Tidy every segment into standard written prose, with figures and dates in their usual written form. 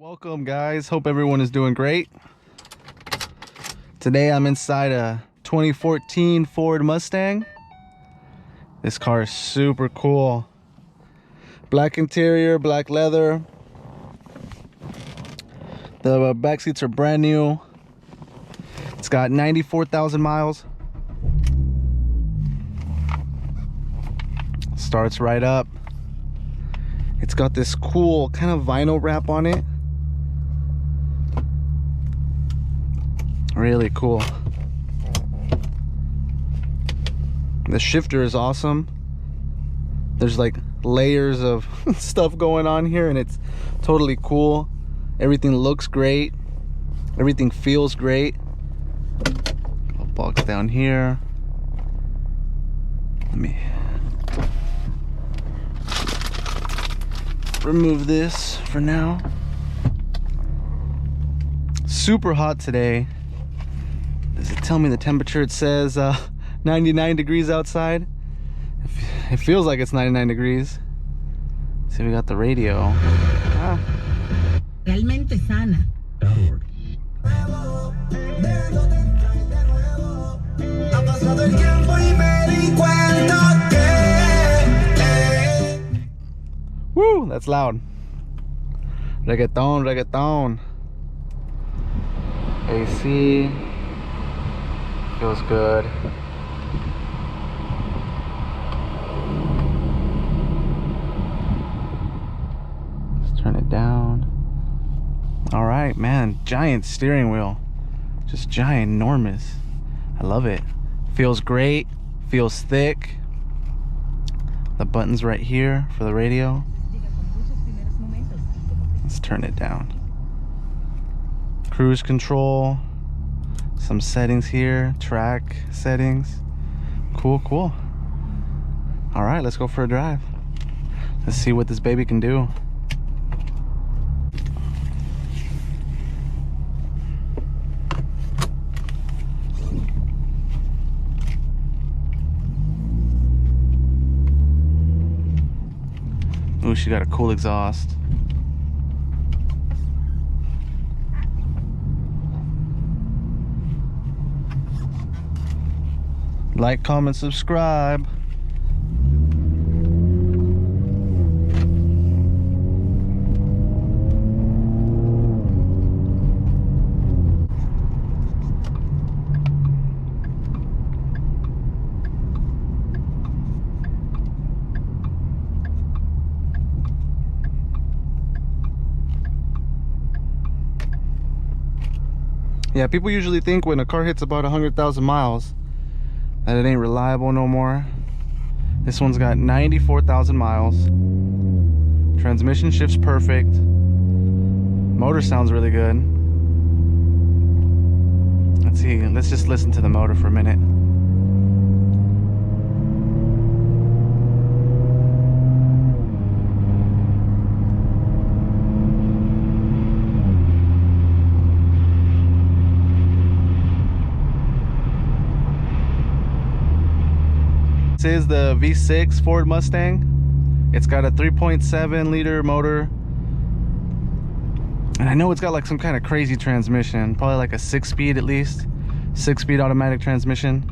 Welcome guys, hope everyone is doing great. Today I'm inside a 2014 Ford Mustang. This car is super cool. Black interior, black leather. The back seats are brand new. It's got 94,000 miles. Starts right up. It's got this cool kind of vinyl wrap on it. Really cool. The shifter is awesome. There's like layers of stuff going on here and it's totally cool. Everything looks great. Everything feels great. I'll box down here. Let me remove this for now. Super hot today. Does it tell me the temperature? It says 99 degrees outside. It feels like it's 99 degrees. Let's see, we got the radio. Realmente sana. Woo, that's loud. Reggaeton, reggaeton. AC. Feels good. Let's turn it down. All right, man. Giant steering wheel. Just giant, enormous. I love it. Feels great. Feels thick. The button's right here for the radio. Let's turn it down. Cruise control. Some settings here, track settings. Cool, cool. All right, let's go for a drive. Let's see what this baby can do. Ooh, she got a cool exhaust. Like, comment, subscribe. Yeah, people usually think when a car hits about 100,000 miles that it ain't reliable no more. This one's got 94,000 miles. Transmission shifts perfect. Motor sounds really good. Let's see, let's just listen to the motor for a minute. This is the V6 Ford Mustang. It's got a 3.7 liter motor. And I know it's got like some kind of crazy transmission. Probably like a 6-speed at least. 6-speed automatic transmission.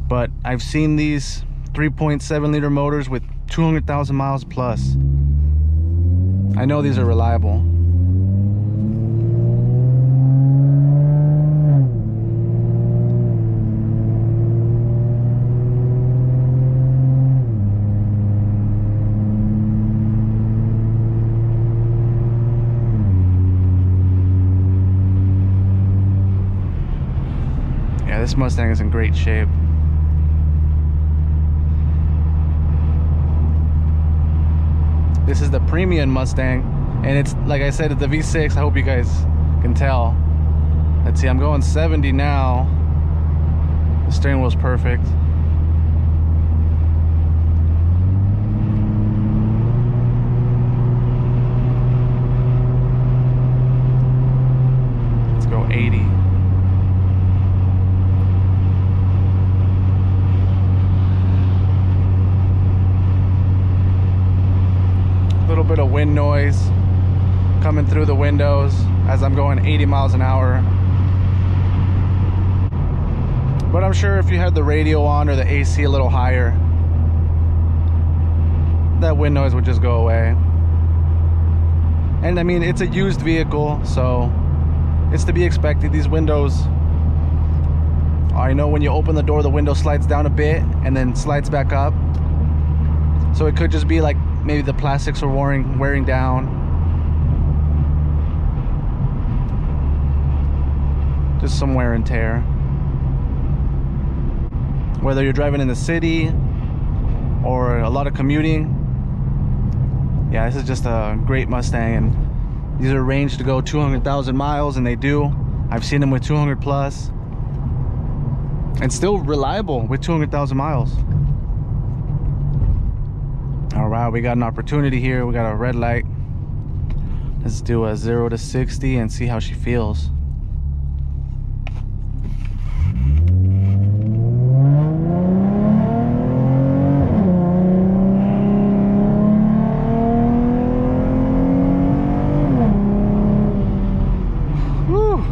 But I've seen these 3.7 liter motors with 200,000 miles plus. I know these are reliable. This Mustang is in great shape. This is the premium Mustang, and it's, like I said, it's the V6. I hope you guys can tell. Let's see, I'm going 70 now. The steering wheel's perfect. Let's go 80. Little bit of wind noise coming through the windows as I'm going 80 miles an hour. But I'm sure if you had the radio on or the AC a little higher, that wind noise would just go away. And I mean, it's a used vehicle, so it's to be expected. These windows, I know when you open the door, the window slides down a bit and then slides back up. So it could just be like maybe the plastics are wearing down. Just some wear and tear. Whether you're driving in the city or a lot of commuting, yeah, this is just a great Mustang, and these are ranged to go 200,000 miles, and they do. I've seen them with 200 plus, and still reliable with 200,000 miles. All right, we got an opportunity here. We got a red light. Let's do a 0 to 60 and see how she feels. Whew.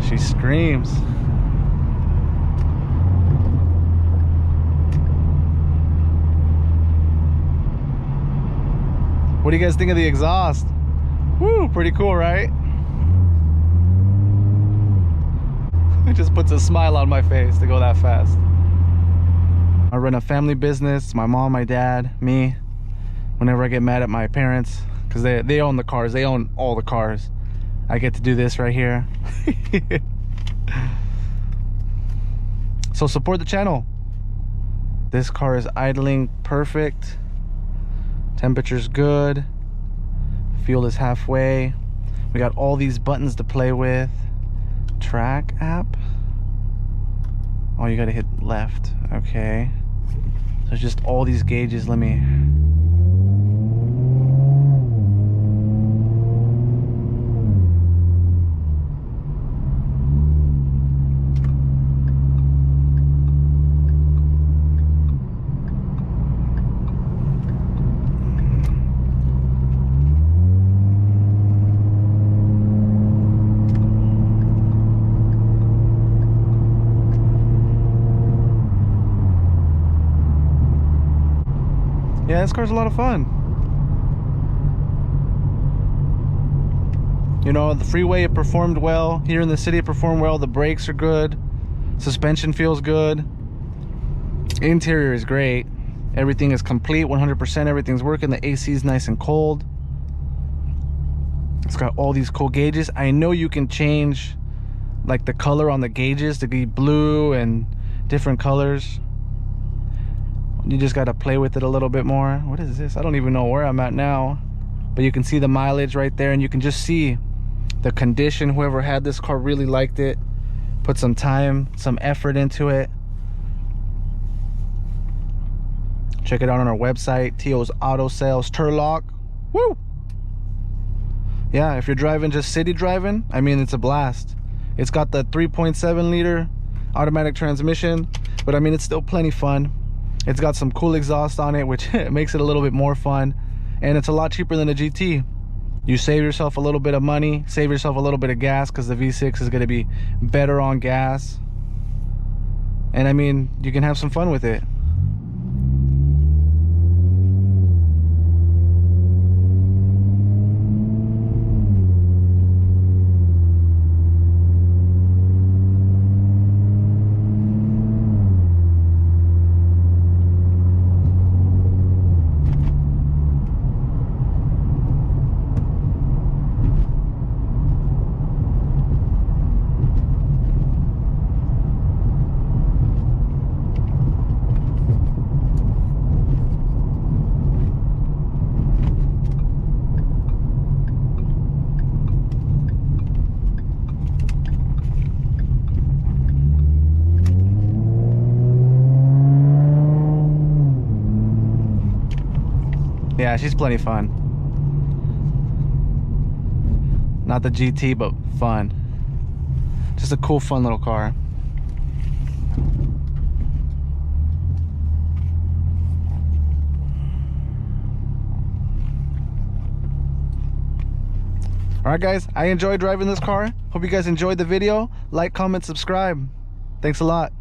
She screams. What do you guys think of the exhaust? Woo, pretty cool, right? It just puts a smile on my face to go that fast. I run a family business. My mom, my dad, me. Whenever I get mad at my parents, because they own the cars. They own all the cars. I get to do this right here. So support the channel. This car is idling perfect. Temperature's good. Fuel is halfway. We got all these buttons to play with. Track app. Oh, you gotta hit left. Okay. There's just all these gauges. Let me. Yeah, this car's a lot of fun. You know, the freeway, it performed well. Here in the city, it performed well. The brakes are good. Suspension feels good. Interior is great. Everything is complete, 100%. Everything's working. The AC is nice and cold. It's got all these cool gauges. I know you can change like the color on the gauges to be blue and different colors. You just got to play with it a little bit more. What is this? I don't even know where I'm at now, but you can see the mileage right there, and you can just see the condition. Whoever had this car really liked it, put some time, some effort into it. Check it out on our website, Tio's Auto Sales, Turlock. Woo! Yeah, if you're driving, just city driving, I mean, it's a blast. It's got the 3.7 liter automatic transmission, but I mean, it's still plenty fun. It's got some cool exhaust on it, which makes it a little bit more fun, and it's a lot cheaper than a GT. You save yourself a little bit of money, save yourself a little bit of gas, because the V6 is going to be better on gas, and I mean, you can have some fun with it. Yeah, she's plenty fun. Not the GT, but fun. Just a cool, fun little car. Alright guys, I enjoyed driving this car. Hope you guys enjoyed the video. Like, comment, subscribe. Thanks a lot.